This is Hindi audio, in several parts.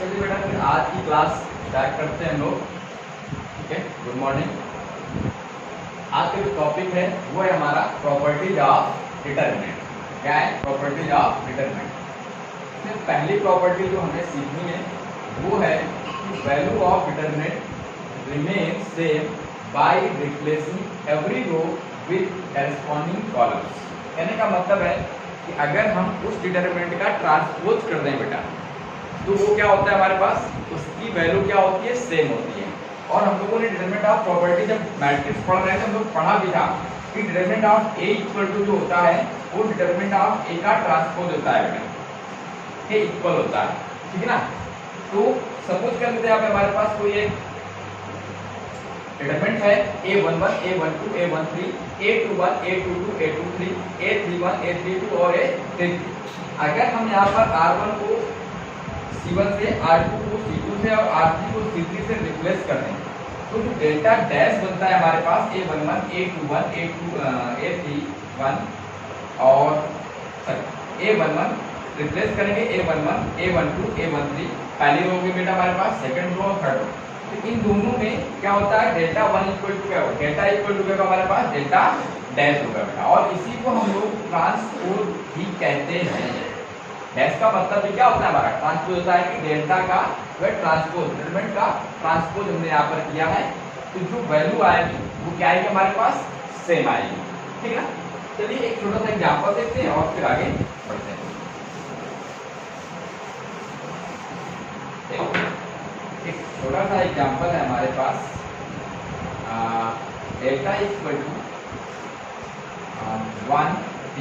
चलिए बेटा फिर आज की क्लास स्टार्ट करते हैं हम लोग। ठीक है, गुड मॉर्निंग। आज का जो टॉपिक है वो है हमारा प्रॉपर्टीज ऑफ डिटरमिनेंट। क्या है? Properties of determinant. इसमें पहली प्रॉपर्टी जो हमें सीखनी है वो है कि value of determinant remain same by replacing every row with corresponding columns. कहने का मतलब है कि अगर हम उस डिटरमिनेंट का ट्रांसपोज कर दें बेटा तो वो क्या होता है हमारे पास, उसकी वैल्यू क्या होती है, सेम होती है। और हम लोगों ने डिटरमिनेंट ऑफ प्रॉपर्टी जब मैट्रिक्स पढ़ रहे थे हम लोग पढ़ा भी था कि determinant of A equal to जो होता है वो डिटरमिनेंट ऑफ ए का ट्रांसपोज होता है बेटा, ए इक्वल होता है। ठीक है ना। तो सपोज कर लेते हैं यहाँ पे हमारे पास कोई एक डिटरमिनेंट है a11 a12 a13 a21 a22 a23 a31 a32 और a33। अगर हम यहाँ पर r1 को C1 से R2 को C2 से और R3 को C3 से रिप्लेस कर दें तो जो डेल्टा डैश बनता है हमारे पास A11 A21 A31 और A11 रिप्लेस करेंगे A11 A12 A13 पहली रो होगी बेटा हमारे पास, सेकंड रो और थर्ड रो। तो इन दोनों में क्या होता है, डेल्टा 1 इक्वल टू क्या होगा, डेल्टा इक्वल टू क्या होगा हमारे पास, डेल्टा डैश होगा बेटा। और इसी को हम लोग ट्रांसपोज भी कहते हैं। डैश का मतलब भी क्या होता है हमारा, ट्रांसपोज होता है कि डेल्टा का वह ट्रांसपोज डिटरमिनेंट का ट्रांसपोज हमने यहाँ पर किया है तो जो वैल्यू आएगी वो क्या आएगी हमारे पास, सेम आएगी। ठीक है ना। चलिए एक छोटा सा एग्जांपल देखते हैं और फिर आगे बढ़ते हैं। एक छोटा सा एग्जांपल है हमारे पास, delta equal to 1t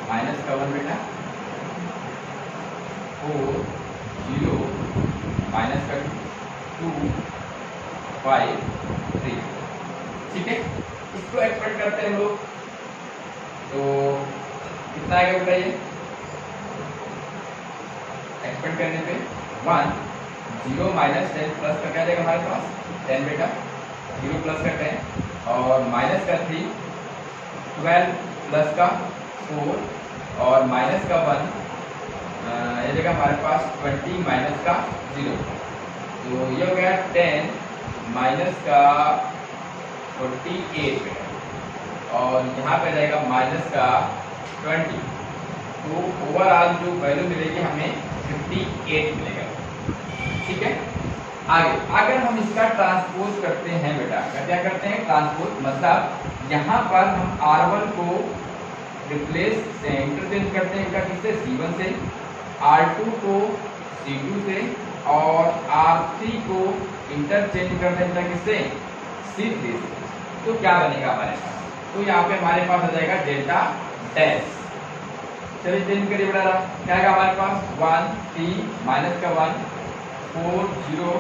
minus का 1 बेटा 4 0 माइनस का 2 5 3। ठीक है, इसको एक्सपेक्ट करते हैं हम लोग तो कितना आएगा बेटा, ये एक्सपेक्ट करने पे 1 0 माइनस 10 प्लस का क्या जाएगा हमारे पास 10 बेटा, 0 प्लस का 10 और माइनस का 3 12 प्लस का 4 और माइनस का 1 ये जगह हमारे पास 20 माइनस का 0 तो ये हो गया 10 माइनस का 48 और यहाँ पे जाएगा माइनस का 20। तो ओवरऑल जो वैल्यू मिलेगी हमें 58 मिलेगा। ठीक है। आगे अगर हम इसका ट्रांसपोज करते हैं बेटा, क्या करते हैं ट्रांसपोज, मतलब यहाँ पर हम R1 को रिप्लेस से इंटरचेंज करते हैं बेटा किससे, C1 से, R2 को C2 से और R3 को इंटरचेंज करते हैं बेटा किससे, C3 से। तो क्या बनेगा हमारे पास, तो यहाँ पे हमारे पास आ जाएगा डेल्टा डैश। चलिए चेंज करिए बेटा, क्या आएगा हमारे पास 1 3 माइनस का 1 4 0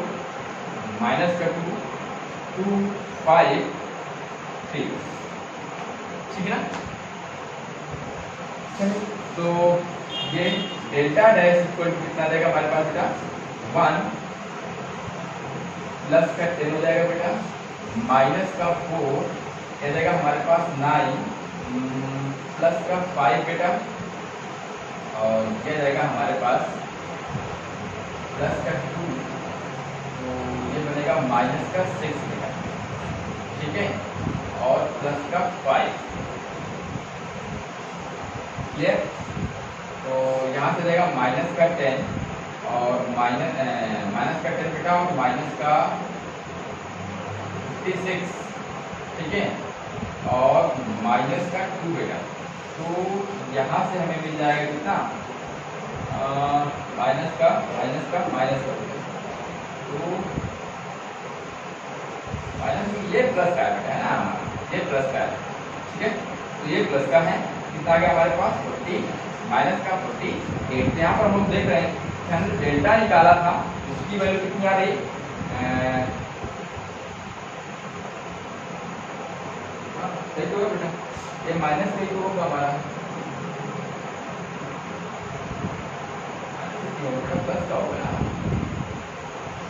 माइनस का 2 2 5 3। ठीक है ना। तो ये डेल्टा डैश इक्वल टू कितना देगा हमारे पास बेटा 1 प्लस का 10 हो जाएगा बेटा माइनस का 4 ये जाएगा हमारे पास 9 प्लस का 5 बेटा और ये जाएगा हमारे पास प्लस का 2 तो ये बनेगा माइनस का 6 बेटा। ठीक है, और प्लस का 5 ये तो यहाँ से जाएगा माइनस का 10 और माइनस का 10 बेटा और माइनस का 56। ठीक है, और माइनस का 2 बेटा। तो यहाँ से हमें मिल जाएगा कितना, माइनस का तो माइनस ये प्लस का है ना, ये प्लस का है। ठीक है, तो ये प्लस का है, कितना आ गया हमारे पास 40 माइनस का 48। यहाँ पर हम लोग देख रहे हैं कि हमने डेल्टा निकाला था उसकी वैल्यू कितनी आ रही, सही होगा बेटा, ये माइनस सही होगा हमारा, प्लस का होगा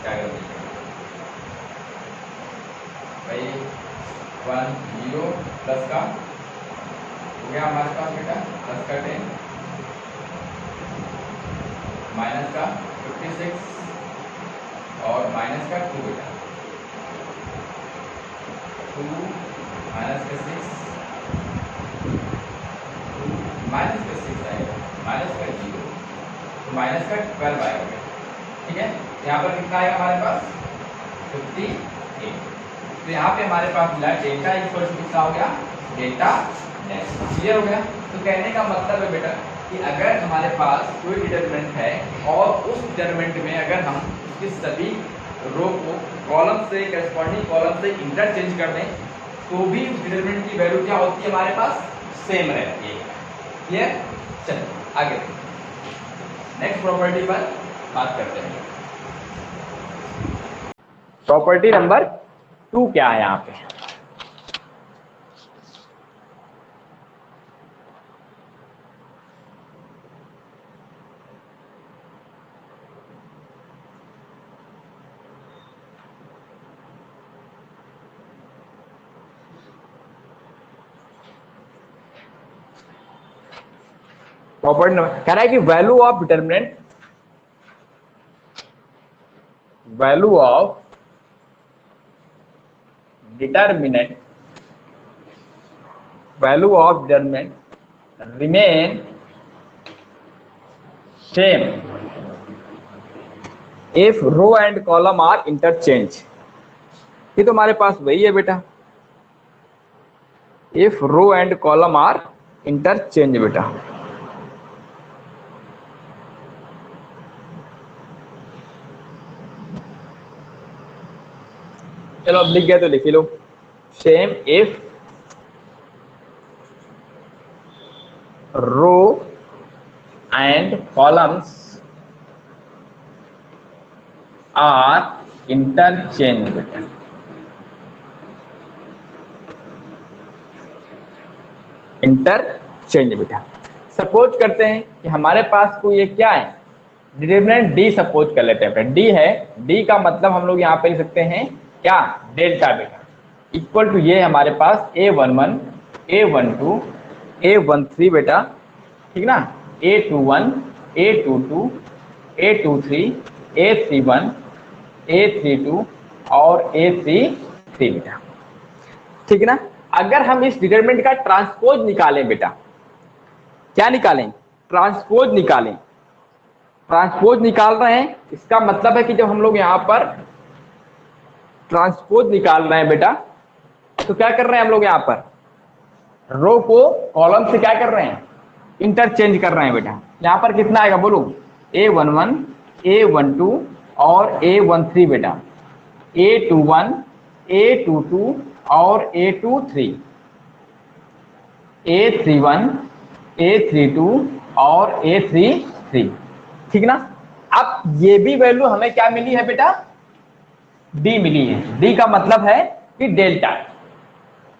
क्या कर भाई 1 0 प्लस का हो गया हमारे पास बेटा प्लस का 10 माइनस का 56 और माइनस का 2 बेटा, 2 माइनस का 6, माइनस का 6 आएगा, माइनस का 0, तो माइनस का 12 आएगा। ठीक है, यहाँ पर कितना आएगा हमारे पास 58। तो यहाँ पे हमारे पास मिला डेल्टा इक्वल टू कितना हो गया, डेल्टा डैश। क्लियर हो गया। तो कहने का मतलब है बेटा कि अगर हमारे पास कोई डिटरमिनेंट है और उस डिटरमिनेंट में अगर हम उसके सभी रो को कॉलम से करस्पॉन्डिंग कॉलम से इंटरचेंज कर दें तो भी उस डिटरमिनेंट की वैल्यू क्या होती है हमारे पास, सेम रहती है। क्लियर। चलिए आगे नेक्स्ट प्रॉपर्टी पर बात करते हैं। प्रॉपर्टी नंबर 2 क्या है यहाँ पे, प्रॉपर्टी नंबर कह रहा है कि value of determinant, value of determinant, value of determinant remain same if row and column are interchange. ये तो हमारे पास वही है बेटा, if row and column are interchange बेटा। चलो अब लिख गया तो लिख लो, same if row and columns are interchange बेटा। इंटरचेंज बेटा। सपोज करते हैं कि हमारे पास कोई ये क्या है, डिटरमिनेंट डी सपोज कर लेते हैं बेटा, डी है, डी का मतलब हम लोग यहाँ पे लिख सकते हैं क्या, डेल्टा बेटा, इक्वल टू ये हमारे पास A11, A12, A13 बेटा, ठीक ना, A21, A22, A23, A31, A32 और A33 बेटा। ठीक है ना। अगर हम इस डिटरमिनेंट का ट्रांसपोज निकालें बेटा, क्या निकालें, ट्रांसपोज निकालें, ट्रांसपोज निकाल रहे हैं, इसका मतलब है कि जब हम लोग यहाँ पर ट्रांसपोज निकाल रहे हैं बेटा तो क्या कर रहे हैं हम लोग, यहाँ पर रो को कॉलम से क्या कर रहे हैं, इंटरचेंज कर रहे हैं बेटा। यहाँ पर कितना आएगा बोलो, A11, A12 और A13 बेटा, A21, A22 और A23, A31, A32 और A33। ठीक ना। अब ये भी वैल्यू हमें क्या मिली है बेटा, डी मिली है। डी का मतलब है कि डेल्टा,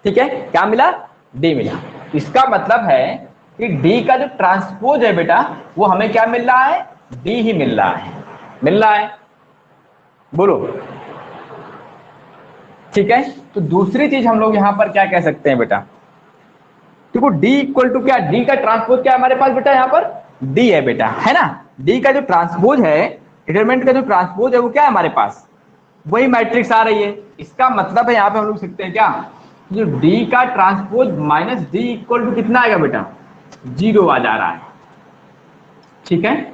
ठीक है, क्या मिला, डी मिला। इसका मतलब है कि डी का जो ट्रांसपोज है बेटा वो हमें क्या मिल रहा है, डी ही मिल रहा है, मिल रहा है, बोलो। ठीक है। तो दूसरी चीज हम लोग यहां पर क्या कह सकते हैं बेटा, देखो डी इक्वल टू क्या, डी का ट्रांसपोज क्या है हमारे पास बेटा, यहाँ पर डी है बेटा, है ना। डी का जो ट्रांसपोज है, डिटरमिनेंट का जो ट्रांसपोज है वो क्या है हमारे पास, वही मैट्रिक्स आ रही है। इसका मतलब है यहाँ पे हम लोग सकते हैं क्या, जो डी का transpose minus D equal to कितना आएगा बेटा, 0 आ जा रहा है। ठीक है,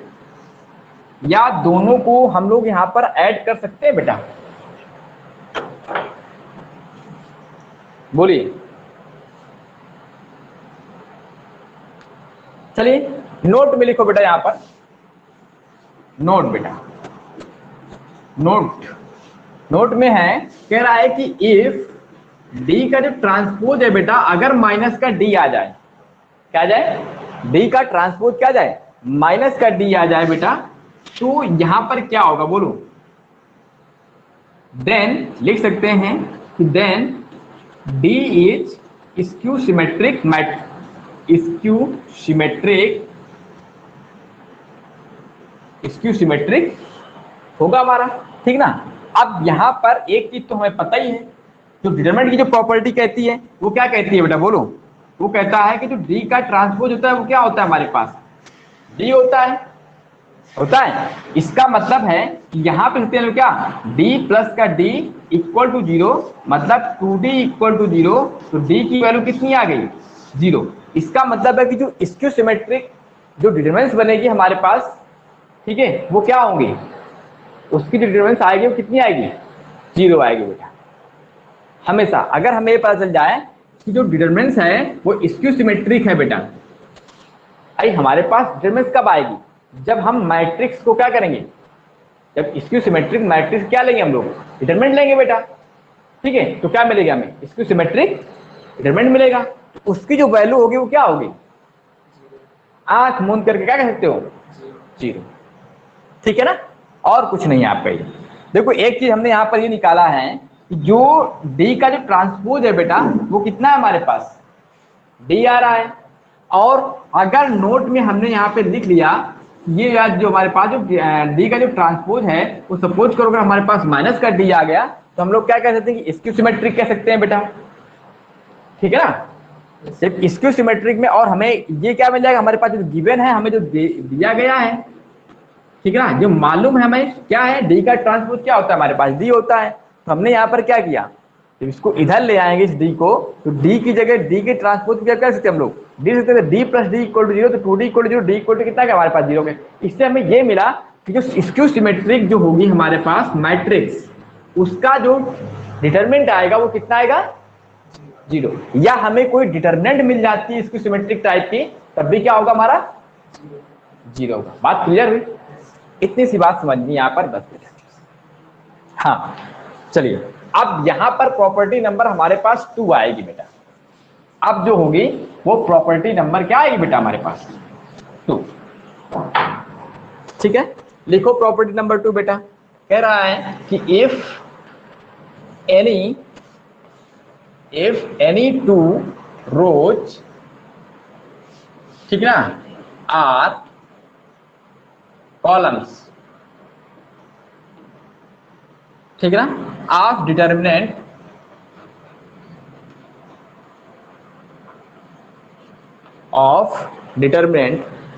या दोनों को हम लोग यहाँ पर ऐड कर सकते हैं बेटा, बोलिए। चलिए नोट में लिखो बेटा, यहाँ पर नोट बेटा, नोट में है, कह रहा है कि इफ डी का जो ट्रांसपोज है बेटा अगर माइनस का डी आ जाए, क्या जाए, डी का ट्रांसपोज क्या जाए, माइनस का डी आ जाए बेटा, तो यहां पर क्या होगा बोलो, देन लिख सकते हैं कि then D is skew symmetric skew symmetric होगा हमारा। ठीक ना। अब यहां पर एक चीज तो हमें पता ही है, जो डिटरमिनेंट की जो प्रॉपर्टी कहती है वो क्या कहती है बेटा, बोलो। वो कहता है कि जो डी का ट्रांसपोज होता है वो क्या होता है हमारे पास, डी होता है, होता है। इसका मतलब है कि यहाँ पे लिखते हैं क्या, d प्लस का d इक्वल टू 0, मतलब 2d इक्वल टू 0, तो d की वैल्यू कितनी आ गई, 0। इसका मतलब है कि जो स्क्यू सिमेट्रिक जो डिटरमिनेंट्स बनेगी हमारे पास, ठीक है, वो क्या होंगी, उसकी जो डिटरमिनेंट्स आएगी वो कितनी आएगी, 0 आएगी बेटा। हमेशा अगर हमें ये पता चल जाए कि जो डिटरमिनेंट्स है वो स्क्यू सिमेट्रिक है बेटा, भाई हमारे पास डिटरमिनेंट्स कब आएगी, जब हम मैट्रिक्स को क्या करेंगे, जब स्क्यू सिमेट्रिक मैट्रिक्स क्या लेंगे हम लोग, डिटरमिनेंट लेंगे बेटा, ठीक है। तो क्या मिलेगा हमें, स्क्यू सिमेट्रिक डिटरमिनेंट मिलेगा। तो उसकी जो वैल्यू होगी वो क्या होगी, आंख मूंद करके क्या कह सकते हो, 0, ठीक है ना, और कुछ नहीं है आपका ये। देखो एक चीज हमने यहाँ पर ये निकाला है कि जो डी का जो ट्रांसपोज है बेटा वो कितना है हमारे पास, डी आ रहा है। और अगर नोट में हमने यहाँ पे लिख लिया ये यार जो हमारे पास जो डी का जो ट्रांसपोज है वो सपोज करो अगर हमारे पास माइनस का डी आ गया तो हम लोग क्या कह सकते हैं कि स्क्यू सिमेट्रिक कह सकते हैं बेटा, ठीक है ना। सिर्फ स्क्यू सिमेट्रिक में, और हमें ये क्या मिल जाएगा, हमारे पास जो गिवन है हमें जो दिया गया है, ठीक है ना, जो मालूम है हमें क्या है, डी का ट्रांसपोज क्या होता है हमारे पास, डी होता है। तो हमने यहाँ पर क्या किया, तो इसको इधर ले आएंगे इस डी को, तो डी की जगह डी के ट्रांसपोज क्या कर सकते हैं हम लोग, डी सकते हैं D plus D equal to 0, तो 2d equal to 0, D equal to कितना है हमारे पास 0 के। इससे हमें ये मिला कि जो स्क्यू सिमेट्रिक जो होगी हमारे पास मैट्रिक्स, उसका जो डिटरमिनेंट आएगा वो कितना आएगा, 0। या हमें कोई डिटरमिनेंट मिल जाती है स्क्यू सिमेट्रिक टाइप की, तब भी क्या होगा हमारा, 0 होगा। बात क्लियर हुई, इतनी सी बात समझनी यहाँ पर, बस बेटा। हाँ चलिए, अब यहां पर प्रॉपर्टी नंबर हमारे पास 2 आएगी बेटा। अब जो होगी वो प्रॉपर्टी नंबर क्या आएगी बेटा हमारे पास, 2, ठीक है। लिखो प्रॉपर्टी नंबर 2 बेटा। कह रहा है कि इफ एनी 2 रोज, ठीक है ना, आर कॉलम्स, ठीक है ना, of determinant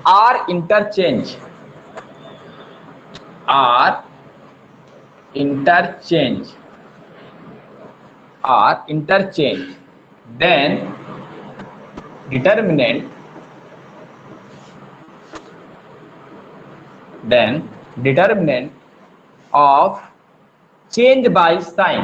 are interchange, then determinant of change by sign,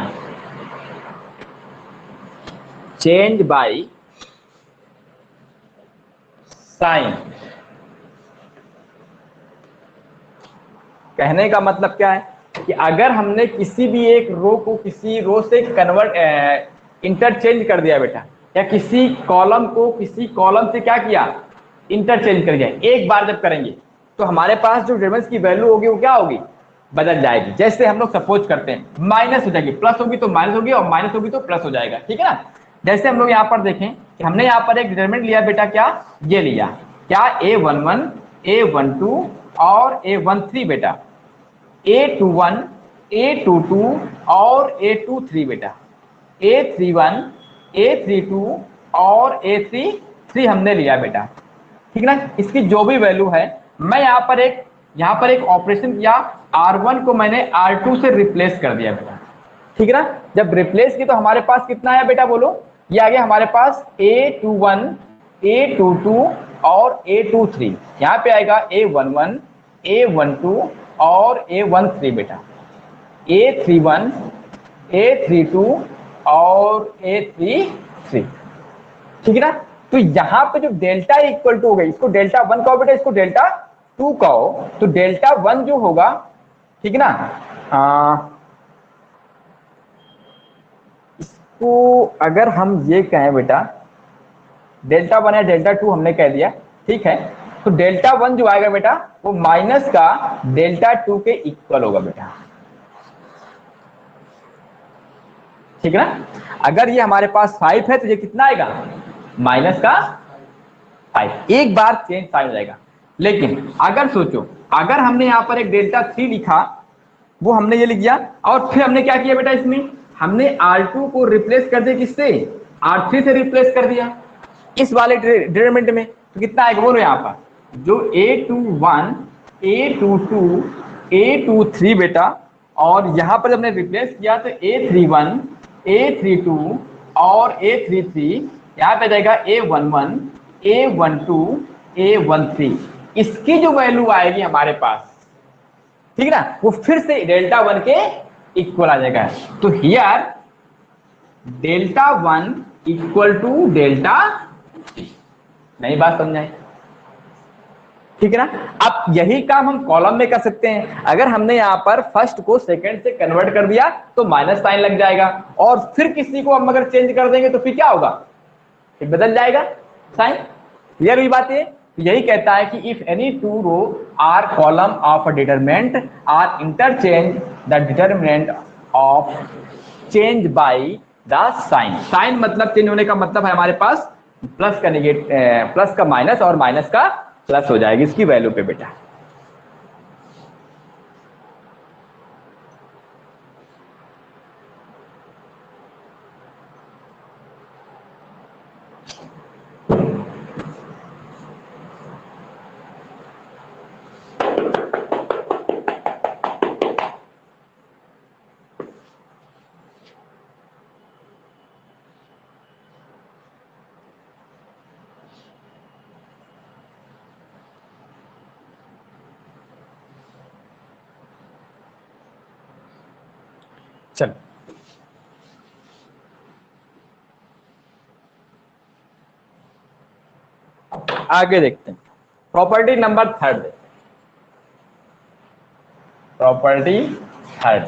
कहने का मतलब क्या है कि अगर हमने किसी भी एक रो को किसी रो से इंटरचेंज कर दिया बेटा, या किसी कॉलम को किसी कॉलम से क्या किया, इंटरचेंज कर दिया, एक बार जब करेंगे तो हमारे पास जो डिटरमिनेंट्स की वैल्यू होगी वो क्या होगी, बदल जाएगी। जैसे हम लोग सपोज करते हैं माइनस हो जाएगी, प्लस होगी तो माइनस होगी, और माइनस होगी तो प्लस हो जाएगा, ठीक है ना। जैसे हम लोग यहाँ पर देखें कि हमने यहाँ पर एक डिटरमिनेंट लिया बेटा, क्या ये लिया, क्या a11, a12 और a13 बेटा, a21, a22 और a23 बेटा, a31, a32 और a33 हमने लिया बेटा, ठीक है ना। इसकी जो भी वैल्यू है, मैं यहाँ पर एक ऑपरेशन किया, R1 को मैंने R2 से रिप्लेस कर दिया बेटा, ठीक है ना। जब रिप्लेस की तो हमारे पास कितना आया बेटा, बोलो, ये आ गया हमारे पास a21, a22 और a23, यहाँ पे आएगा a11, a12 और a13 बेटा, a31, a32 और a33, ठीक है ना। तो यहाँ पे जो डेल्टा इक्वल टू हो गई, इसको डेल्टा 1 कहो बेटा, इसको डेल्टा 2 कहो, तो डेल्टा 1 जो होगा, ठीक है ना, इसको अगर हम ये कहें बेटा डेल्टा 1 या डेल्टा 2 हमने कह दिया, ठीक है, तो डेल्टा 1 जो आएगा बेटा वो माइनस का डेल्टा 2 के इक्वल होगा बेटा, ठीक है ना। अगर ये हमारे पास 5 है तो ये कितना आएगा, माइनस का 5, एक बार चेंज साइन हो जाएगा। लेकिन अगर सोचो, अगर हमने यहाँ पर एक डेल्टा 3 लिखा, वो हमने ये लिख दिया, और फिर हमने क्या किया बेटा, इसमें हमने R2 को रिप्लेस कर दिया, किससे, R3 से रिप्लेस कर दिया इस वाले डिटरमिनेंट में, तो कितना आएगा बोलो, यहाँ पर जो a21 A22 A23 बेटा, और यहां पर जब हमने रिप्लेस किया तो A31 A32 और A33, यहाँ पे जाएगा A11 A12 A13। इसकी जो वैल्यू आएगी हमारे पास, ठीक है ना, वो फिर से डेल्टा वन के इक्वल आ जाएगा। तो here delta one equal to delta, नई बात समझाई, ठीक है ना। अब यही काम हम कॉलम में कर सकते हैं। अगर हमने यहाँ पर फर्स्ट को सेकंड से कन्वर्ट कर दिया तो माइनस साइन लग जाएगा, और फिर किसी को हम अगर चेंज कर देंगे तो फिर क्या होगा, फिर बदल जाएगा साइन। क्लियर हुई बात? यही कहता है कि if any two row or column of a determinant are interchange, the determinant of change by the sign. Sign मतलब चेंज होने का मतलब है हमारे पास प्लस का प्लस का माइनस और माइनस का प्लस हो जाएगी इसकी वैल्यू पे बेटा। चल आगे देखते हैं, property number third. Property third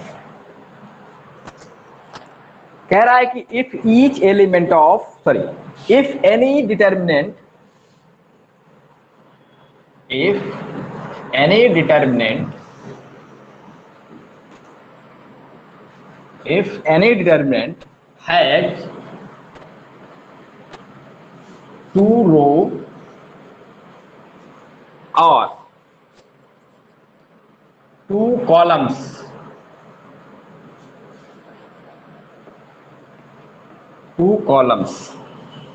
कह रहा है कि if each element of if any determinant has two row or two columns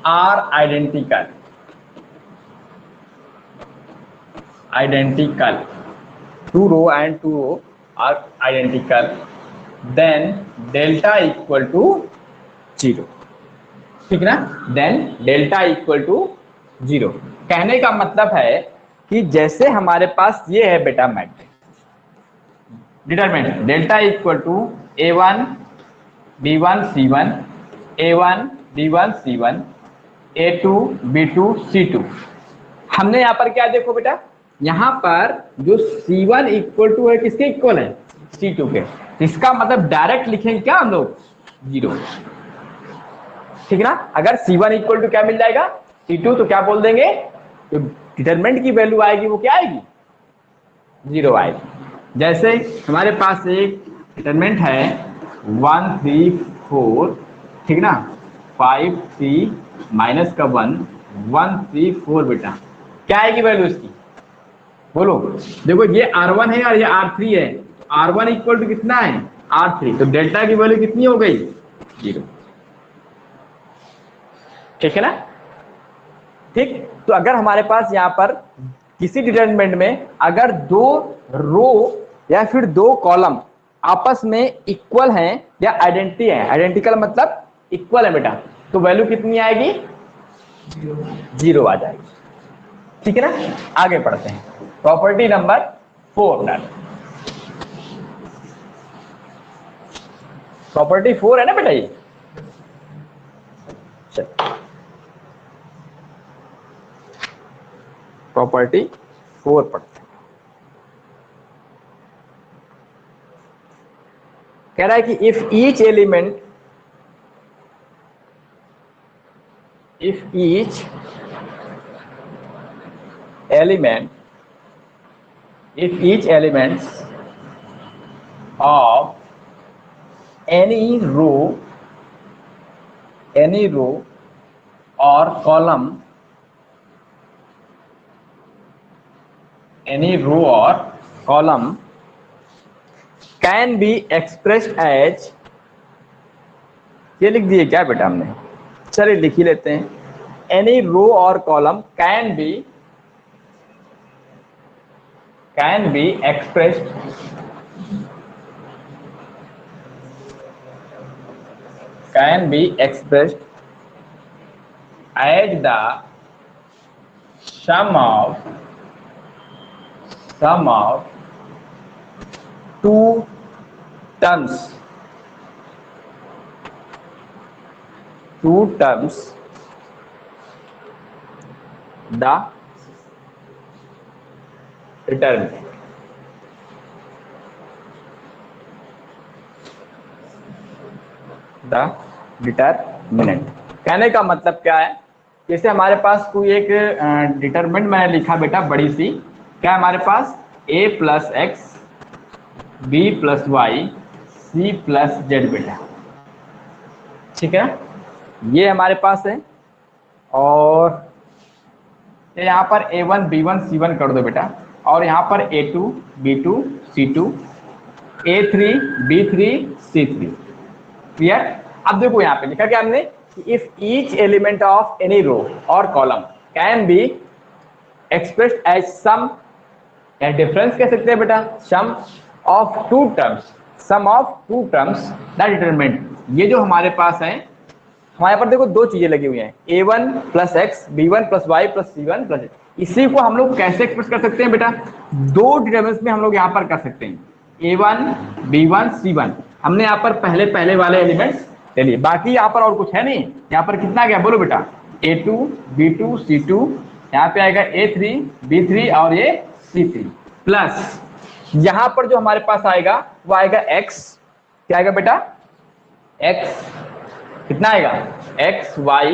are identical, two row and two row are identical, then delta equal to 0, ठीक है ना। Then delta equal to 0। कहने का मतलब है कि जैसे हमारे पास ये है बेटा matrix determinant delta equal to A1 B1 C1 A1 B1 C1 A2 B2 C2। हमने यहाँ पर क्या देखो बेटा, यहाँ पर जो C1 इक्वल टू है किसके इक्वल है, C2 के। इसका मतलब डायरेक्ट लिखेंगे क्या हम लोग, 0, ठीक है ना। अगर C1 इक्वल टू क्या मिल जाएगा, C2, तो क्या बोल देंगे, तो डिटरमिनेंट की वैल्यू आएगी वो क्या आएगी, 0 आएगी। जैसे हमारे पास एक डिटरमिनेंट है 1 3 4, ठीक ना, 5 3 माइनस का 1 1 3 4 बेटा, क्या आएगी वैल्यू इसकी, बोलो। देखो ये R1 है और ये R3 है, R1 इक्वल टू कितना है, R3, तो डेल्टा की वैल्यू कितनी हो गई, 0, ठीक है ना। ठीक, तो अगर हमारे पास यहाँ पर किसी डिटरमिनेंट में अगर दो रो या फिर दो कॉलम आपस में इक्वल हैं या आइडेंटिटी है, आइडेंटिकल मतलब इक्वल है बेटा, तो वैल्यू कितनी आएगी, 0 आ जाएगी, ठीक है ना। आगे पढ़ते हैं, प्रॉपर्टी नंबर 4। प्रॉपर्टी 4 है ना बेटा ये, प्रॉपर्टी 4 पढ़ते हैं। कह रहा है कि if each element of any row or column can be expressed as, ये लिख दिए क्या बेटा हमने, चलिए लिख ही लेते हैं, any row or column can be can be expressed as the sum of two terms the determinant. कहने का मतलब क्या है, जैसे हमारे पास कोई एक डिटरमिनेंट मैंने लिखा बेटा बड़ी सी, क्या है हमारे पास a plus x b plus y c plus z बेटा, ठीक है, ये हमारे पास है। और यहाँ पर a1 b1 c1 कर दो बेटा, और यहाँ पर a2 b2 c2 a3 b3 c3, clear. अब देखो यहाँ पे लिखा क्या हमने, if each element of any row और column can be expressed as sum, या डिफरेंस कह सकते हैं बेटा, sum of two terms the determinant. ये जो हमारे पास है, हमारे पर देखो दो चीजें लगी हुई हैं, a1 plus x b1 plus y plus c1 plus, इसी को हम लोग कैसे एक्सप्रेस कर सकते हैं बेटा, दो डिटरमिनेंट्स में हम लोग यहाँ पर कर सकते हैं, a1 b1 c1। हमने यहाँ पर पहले वाले एलिमेंट्स ले लिए, बाकी यहाँ पर और कुछ है नहीं। यहाँ पर कितना गया बोलो बेटा, a2 b2 c2, यहाँ पे आएगा a3 b3 और ये c3, प्लस यहाँ पर जो हमारे पास आएगा वो आएगा x, क्या आएगा बेटा, x कितना आएगा, x y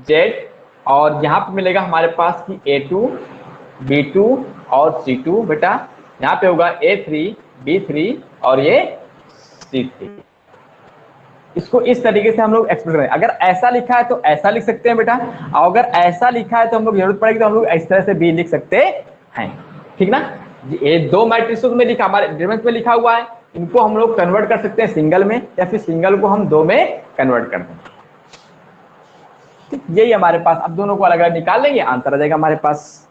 z, और यहाँ पे मिलेगा हमारे पास कि a2 b2 और c2 बेटा, यहाँ पे होगा a3 b3 और ये c3। इसको इस तरीके से हम लोग एक्सप्रेस करें, अगर ऐसा लिखा है तो ऐसा लिख सकते हैं बेटा, और अगर ऐसा लिखा है तो हम लोग जरूरत पड़ेगी तो हम लोग इस तरह से भी लिख सकते हैं, ठीक ना। ये दो मैट्रिक्स में लिखा, हमारे डिटरमिनेंट में लिखा हुआ है, इनको हम लोग कन्वर्ट कर सकते हैं सिंगल में, या फिर सिंगल को हम दो में कन्वर्ट कर दें, ठीक, यही हमारे पास। अब दोनों को अलग अलग निकाल लेंगे, आंसर आ जाएगा हमारे पास।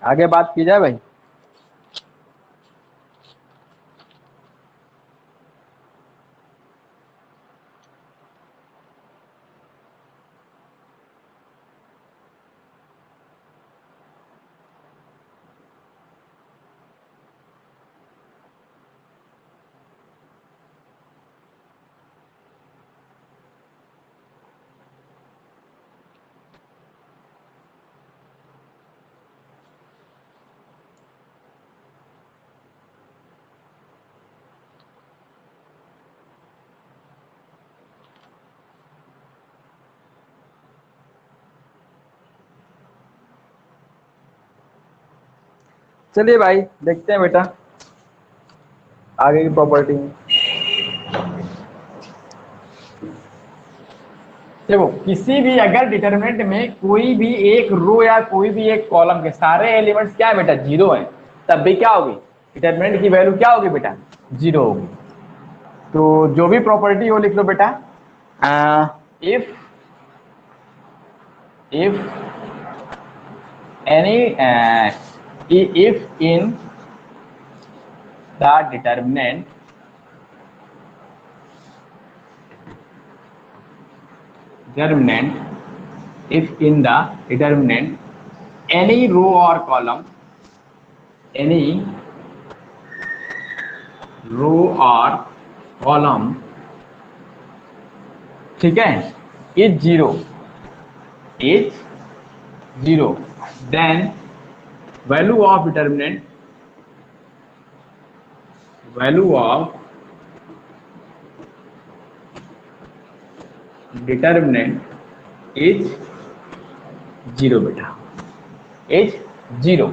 आगे बात की जाए भाई। चलिए भाई देखते हैं बेटा आगे की प्रॉपर्टी में। देखो किसी भी अगर डिटरमिनेंट में कोई भी एक रो या कोई भी एक कॉलम के सारे एलिमेंट्स क्या है बेटा, जीरो है, तब भी क्या होगी, डिटरमिनेंट की वैल्यू क्या होगी बेटा, जीरो होगी। तो जो भी प्रॉपर्टी हो लिख लो बेटा, if any if in the determinant if in the determinant any row or column ठीक है, is zero then value of determinant is zero बेटा, इज जीरो।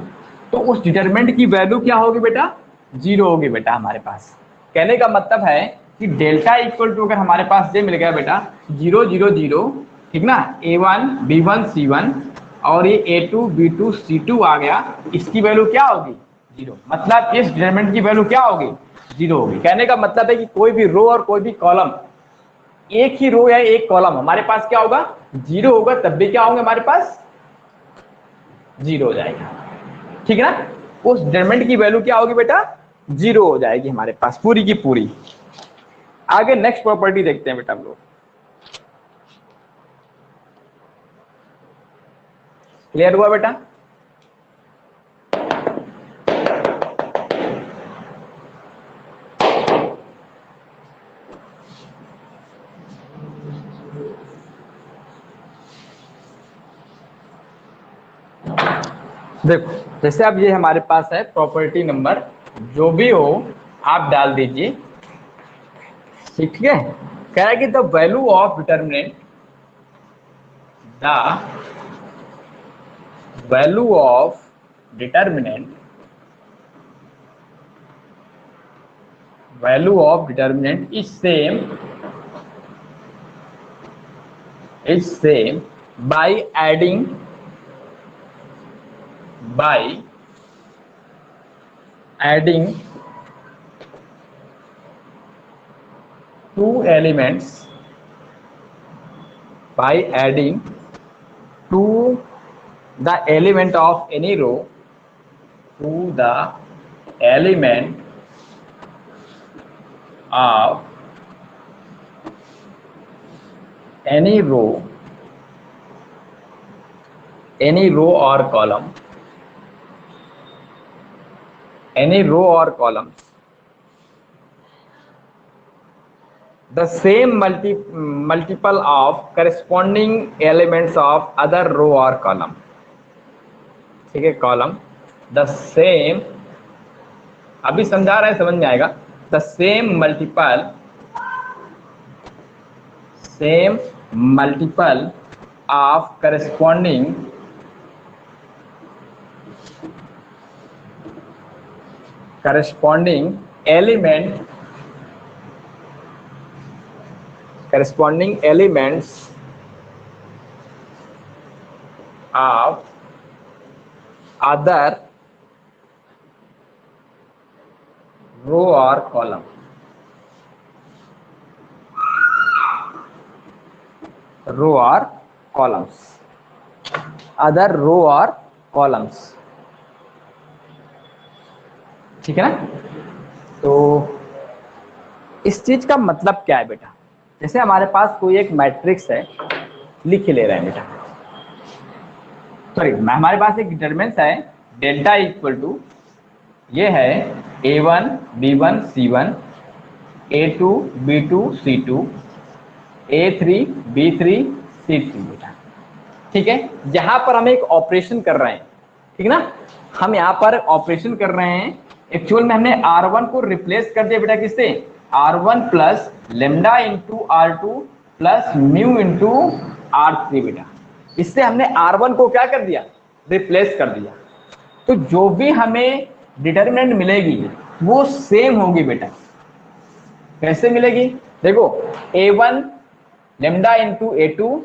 तो उस डिटरमिनेंट की वैल्यू क्या होगी बेटा, जीरो होगी बेटा हमारे पास। कहने का मतलब है कि डेल्टा इक्वल टू, अगर हमारे पास ये मिल गया बेटा 0 0 0, ठीक ना, A1 B1 C1 और ये A2 B2 C2 आ गया, इसकी वैल्यू क्या होगी, जीरो। मतलब इस डिटरमिनेंट की वैल्यू क्या होगी, जीरो होगी। कहने का मतलब है कि कोई भी रो और कोई भी कॉलम, एक ही रो या एक कॉलम हमारे पास क्या होगा, जीरो होगा, तब भी क्या होंगे हमारे पास, जीरो हो जाएगा। ठीक है ना, उस डिटरमिनेंट की वैल्यू क्या होगी बेटा, जीरो हो जाएगी हमारे पास पूरी की पूरी। आगे नेक्स्ट प्रॉपर्टी देखते हैं बेटा हम लोग। क्लियर हुआ बेटा? देखो जैसे अब ये हमारे पास है प्रॉपर्टी नंबर, जो भी हो आप डाल दीजिए। ठीक है, कह रहा है कि the value of determinant, the value of determinant, value of determinant is same by adding, by adding two elements, by adding to the element of any row, to the element of any row or column, any row or column, the same multiple of corresponding elements of other row or column। ठीक है, कॉलम द सेम, अभी समझा रहे हैं, समझ में आएगा। The same multiple of corresponding elements of other row or column, row or columns, other row or columns। ठीक है ना, तो इस चीज का मतलब क्या है बेटा, जैसे हमारे पास कोई एक मैट्रिक्स है, लिख ले रहे हैं बेटा, सॉरी हमारे पास एक डिटरमिनेंट है डेल्टा इक्वल टू, ये है A1 B1 C1, A2 B2 C2, A3 B3 C3 बेटा। ठीक है, यहां पर हम एक ऑपरेशन कर रहे हैं, ठीक ना, हम यहाँ पर ऑपरेशन कर रहे हैं। एक्चुअल में हमने R1 को रिप्लेस कर दिया बेटा किससे, R1 plus lambda into R2 plus mu into R3 बेटा। इससे हमने R1 को क्या कर दिया, रिप्लेस कर दिया। तो जो भी हमें डिटर्मिनेंट मिलेगी वो सेम होगी बेटा। कैसे मिलेगी, देखो A1 lambda into A2,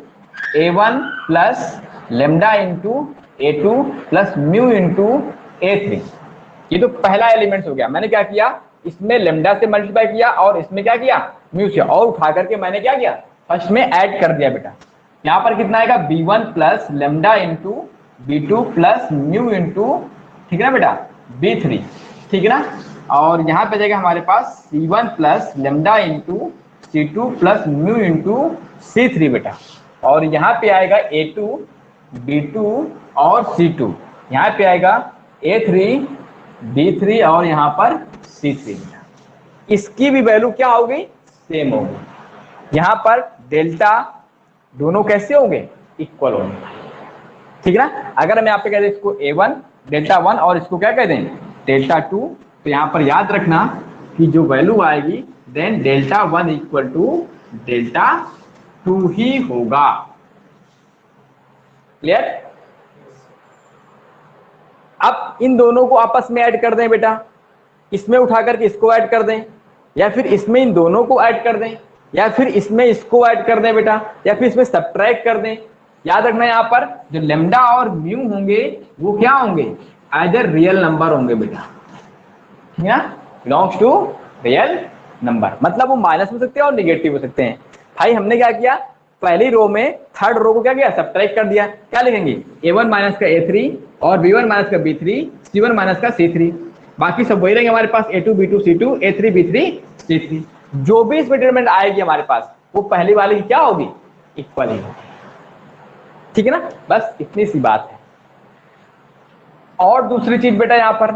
A1 plus lambda into A2 plus mu into A3। ये तो पहला एलिमेंट हो गया। मैंने क्या किया, इसमें लेमडा से मल्टीप्लाई किया और इसमें क्या किया, म्यू से, और उठा करके मैंने क्या किया, फर्स्ट में ऐड कर दिया बेटा। यहाँ पर कितना आएगा, B1 plus lambda into B2 plus mu into, ठीक है ना बेटा, B3, ठीक है ना। और यहाँ पे जाएगा हमारे पास C1 plus lambda into C2 plus mu into C3 बेटा। और यहाँ पे आएगा A2 B2 और C2, यहाँ पे आएगा A3 B3 और यहाँ पर C3 बेटा। इसकी भी वैल्यू क्या होगी, सेम होगी। यहाँ पर डेल्टा दोनों कैसे होंगे, इक्वल होंगे, ठीक है ना। अगर हम यहाँ पे कह दें इसको A1 डेल्टा 1 और इसको क्या कह दें डेल्टा 2, तो यहाँ पर याद रखना कि जो वैल्यू आएगी then delta 1 equal to delta 2 ही होगा। क्लियर? अब इन दोनों को आपस में ऐड कर दें बेटा, इसमें उठा करके इसको ऐड कर दें, या फिर इसमें इन दोनों को ऐड कर दें, या फिर इसमें इसको ऐड कर दें बेटा, या फिर इसमें सब्ट्रैक्ट कर दें। याद रखना यहाँ पर जो लेमडा और म्यू होंगे वो क्या होंगे, आइदर रियल नंबर होंगे बेटा, ठीक है, बिलोंग्स टू रियल नंबर, मतलब वो माइनस हो सकते हैं और निगेटिव हो सकते हैं। भाई हमने क्या किया, पहली रो में थर्ड रो को क्या किया, सब्ट्रैक्ट कर दिया। क्या लिखेंगे, a1 माइनस का a3 और b1 माइनस का b3, c1 माइनस का c3, बाकी सब वही रहेंगे हमारे पास, a2 b2 c2 a3 b3 c3। जो भी इसमें डिटरमिनेंट आएगी हमारे पास वो पहली वाली की क्या होगी, इक्वल ही होगी। ठीक है ना, बस इतनी सी बात है। और दूसरी चीज बेटा, यहां पर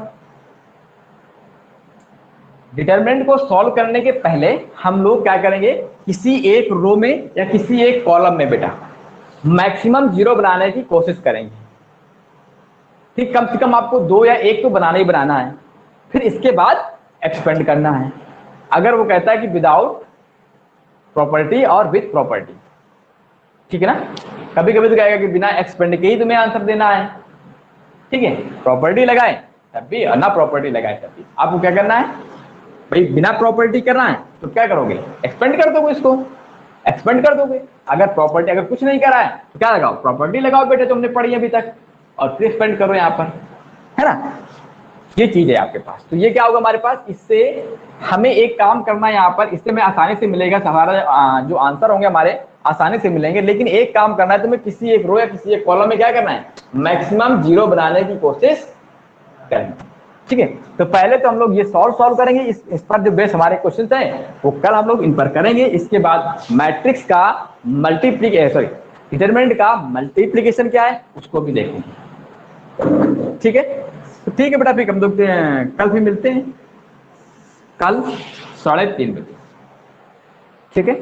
डिटरमिनेंट को सॉल्व करने के पहले हम लोग क्या करेंगे, किसी एक रो में या किसी एक कॉलम में बेटा मैक्सिमम 0 बनाने की कोशिश करेंगे। ठीक, कम से कम आपको 2 या 1 तो बनाना ही बनाना है, फिर इसके बाद एक्सपेंड करना है। अगर वो कहता है कि विदाउट प्रॉपर्टी और विथ प्रॉपर्टी, ठीक है ना, कभी कभी तो कहेगा कि बिना एक्सपेंड के ही तुम्हें आंसर देना है, ठीक है, प्रॉपर्टी लगाए तब भी और ना प्रॉपर्टी लगाए तब भी। आपको क्या करना है भाई, बिना प्रॉपर्टी करना है तो क्या करोगे, एक्सपेंड कर दोगे, इसको एक्सपेंड कर दोगे। अगर प्रॉपर्टी, अगर कुछ नहीं करा है तो क्या लगाओ, प्रॉपर्टी लगाओ बेटा जो हमने पढ़ी अभी तक, और फिर एक्सपेंड करो यहाँ पर, है ना। ये चीज है आपके पास, तो ये क्या होगा हमारे पास, इससे हमें एक काम करना है यहाँ पर, इससे में आसानी से मिलेगा हमारा जो आंसर होंगे हमारे आसानी से मिलेंगे, लेकिन एक काम करना है, तुम्हें किसी एक रो या किसी एक कॉलम में क्या करना है, मैक्सिमम 0 बनाने की कोशिश करनी। ठीक है, तो पहले तो हम लोग ये सॉल्व करेंगे, इस पर जो बेस हमारे क्वेश्चन हैं वो कल हम लोग इन पर करेंगे। इसके बाद मैट्रिक्स का डिटरमिनेंट का मल्टीप्लीकेशन क्या है उसको भी देखेंगे। ठीक है, तो ठीक है बेटा, फिर हम लोग कल भी मिलते हैं, कल 3:30 बजे। ठीक है।